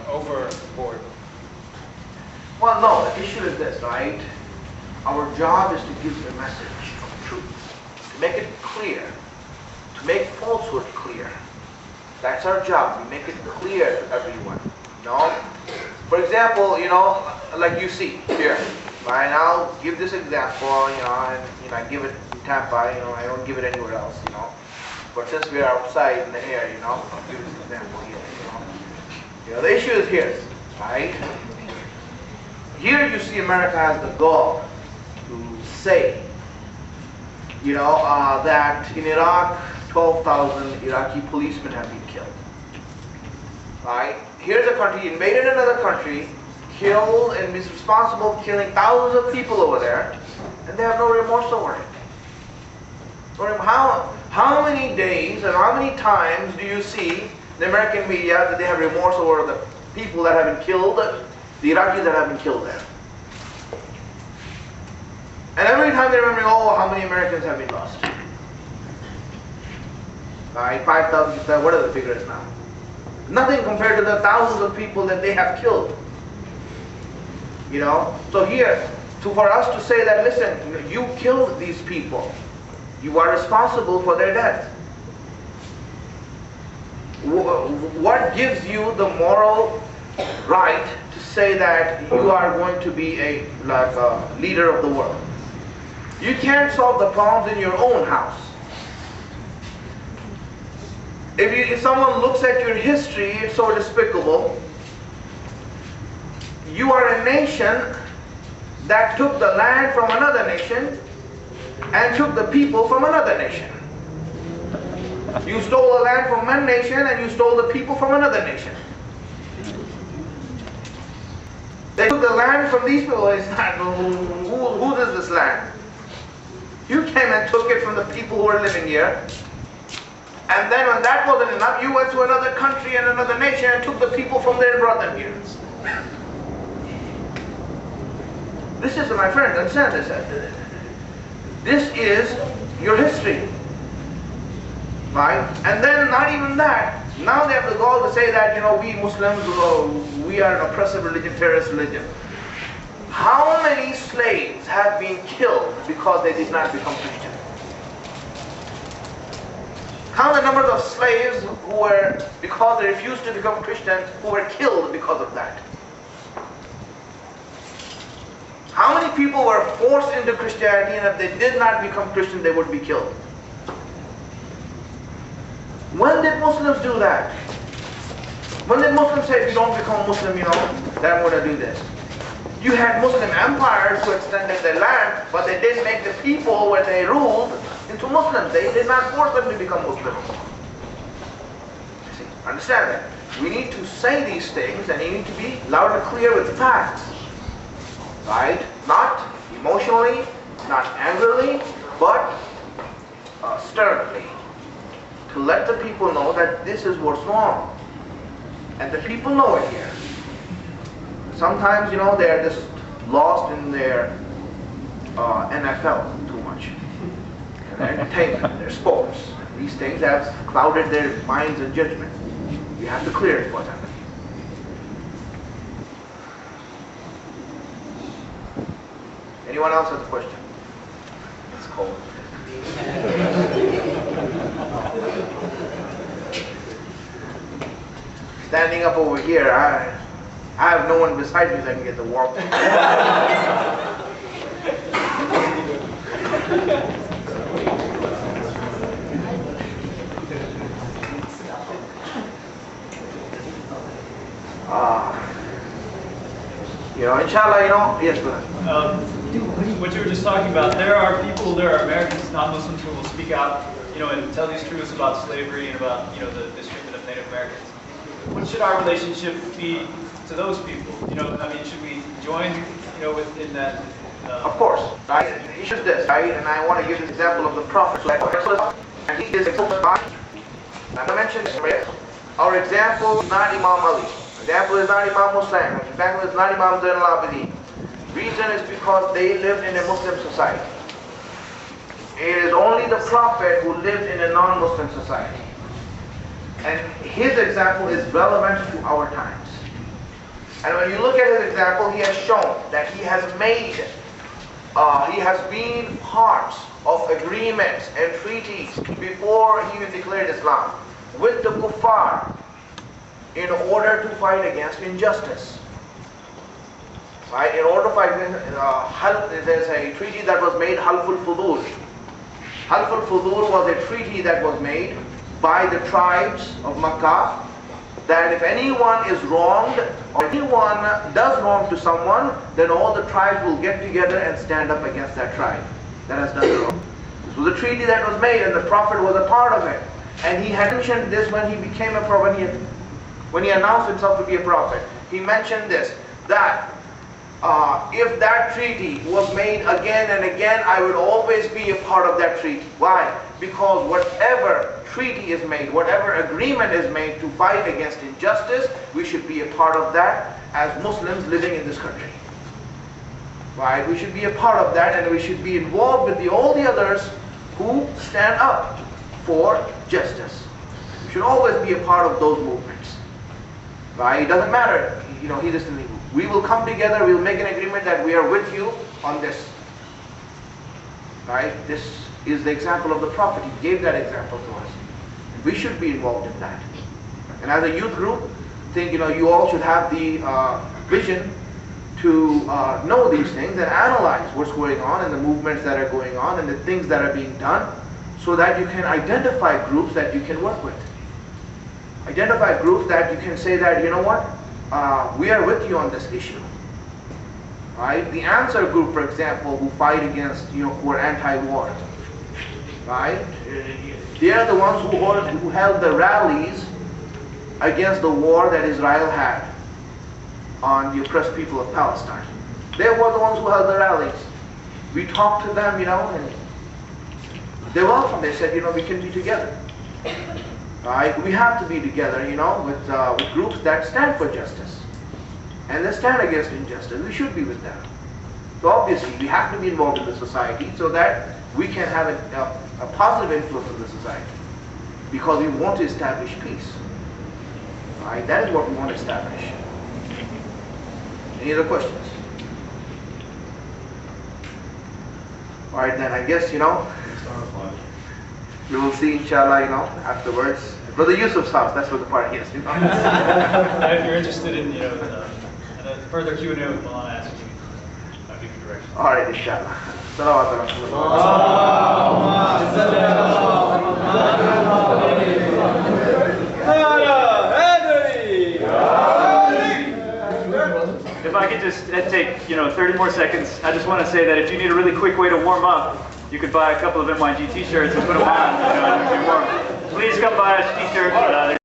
overboard. Well, no, the issue is this, right? Our job is to give the message of truth, to make it clear, to make falsehood clear. That's our job. We make it clear to everyone. For example, like you see here, right? I'll give this example, and I give it in Tampa, I don't give it anywhere else, But since we're outside in the air, I'll give this example here. The issue is here, right? Here you see America has the gall to say, that in Iraq, 12,000 Iraqi policemen have been killed. Right? Here's a country, invaded another country, killed and is responsible for killing thousands of people over there, and they have no remorse over it. How many days and how many times do you see the American media that they have remorse over the people that have been killed, the Iraqis that have been killed there? And every time they're remembering, how many Americans have been lost? Right, 5,000, what are the figures now? Nothing compared to the thousands of people that they have killed. So here, for us to say that, listen, you killed these people. You are responsible for their death. What gives you the moral right to say that you are going to be a leader of the world? You can't solve the problems in your own house. If someone looks at your history, it's so despicable. You are a nation that took the land from another nation and took the people from another nation. You stole the land from one nation and you stole the people from another nation. They took the land from these people. It's not, who is this land? You came and took it from the people who are living here. And then when that wasn't enough, you went to another country and another nation and took the people from there and brought them here. This is, my friends, understand this. This is your history. Right? And then not even that. Now they have the goal to say that, we Muslims, we are an oppressive religion, terrorist religion. How many slaves have been killed because they did not become Christian? Count the number of slaves who were, because they refused to become Christians, who were killed because of that. How many people were forced into Christianity, and if they did not become Christian, they would be killed? When did Muslims do that? When did Muslims say, if you don't become Muslim, then I'm going to do this? You had Muslim empires who extended their land, but they didn't make the people where they ruled into Muslims. They did not force them to become Muslims. See, understand that? We need to say these things, and you need to be loud and clear with facts. Right? Not emotionally, not angrily, but sternly. To let the people know that this is what's wrong. And the people know it here. Sometimes, they are just lost in their NFL too much. And their entertainment, their sports. These things have clouded their minds and judgment. You have to clear it for them. Anyone else has a question? It's cold. Standing up over here, I have no one beside me that can get the warmth. Inshallah, yes, go ahead. What you were just talking about, there are Americans, non-Muslims, who will speak out, and tell these truths about slavery and about, the mistreatment of Native Americans. What should our relationship be to those people? Should we join, within that? Of course, right? It's just this, right? And I want to give an example of the Prophet. And he is a I'm going to mention this, right? Our example is not Imam Ali. Example is not Imam Hussain. Example is not Imam Zain al-Abidin. Reason is because they lived in a Muslim society. It is only the Prophet who lived in a non-Muslim society. And his example is relevant to our times. And when you look at his example, he has shown that he has made, he has been part of agreements and treaties before he even declared Islam with the kuffar in order to fight against injustice. Right? In order to fight, there's a treaty that was made, Halful Fudul. Halful Fudul was a treaty that was made by the tribes of Makkah, that if anyone is wronged or anyone does wrong to someone, then all the tribes will get together and stand up against that tribe that has done wrong. This was a treaty that was made, and the Prophet was a part of it. And he had mentioned this when he became a prophet, when he announced himself to be a prophet. He mentioned this, that if that treaty was made again and again, I would always be a part of that treaty. Why? Because whatever treaty is made, whatever agreement is made to fight against injustice, we should be a part of that as Muslims living in this country. Right? We should be a part of that, and we should be involved with all the others who stand up for justice. We should always be a part of those movements. Right? It doesn't matter, we will come together, we will make an agreement that we are with you on this. Right? This is the example of the Prophet. He gave that example to us. We should be involved in that. And as a youth group, I think you all should have the vision to know these things and analyze what's going on and the movements that are going on and the things that are being done, so that you can identify groups that you can work with. Identify groups that you can say that, you know what, we are with you on this issue. Right? The Answer group, for example, who fight against, who are anti-war. Right? They are the ones who held the rallies against the war that Israel had on the oppressed people of Palestine. They were the ones who held the rallies. We talked to them, and they welcomed. They said, we can be together. Right? We have to be together, with groups that stand for justice. And they stand against injustice. We should be with them. So obviously, we have to be involved in the society so that we can have a positive influence in the society. Because we want to establish peace. Right? That is what we want to establish. Any other questions? Alright then, I guess, we will see inshallah, afterwards. Brother Yusuf's house, that's what the party is, If you're interested in, further Q&A with Maulana, ask you, I'd give you directions. Alright, inshallah. Salawat If I could just take 30 more seconds, I just want to say that if you need a really quick way to warm up, you could buy a couple of MYG t-shirts and put them on. Please come buy a t-shirt.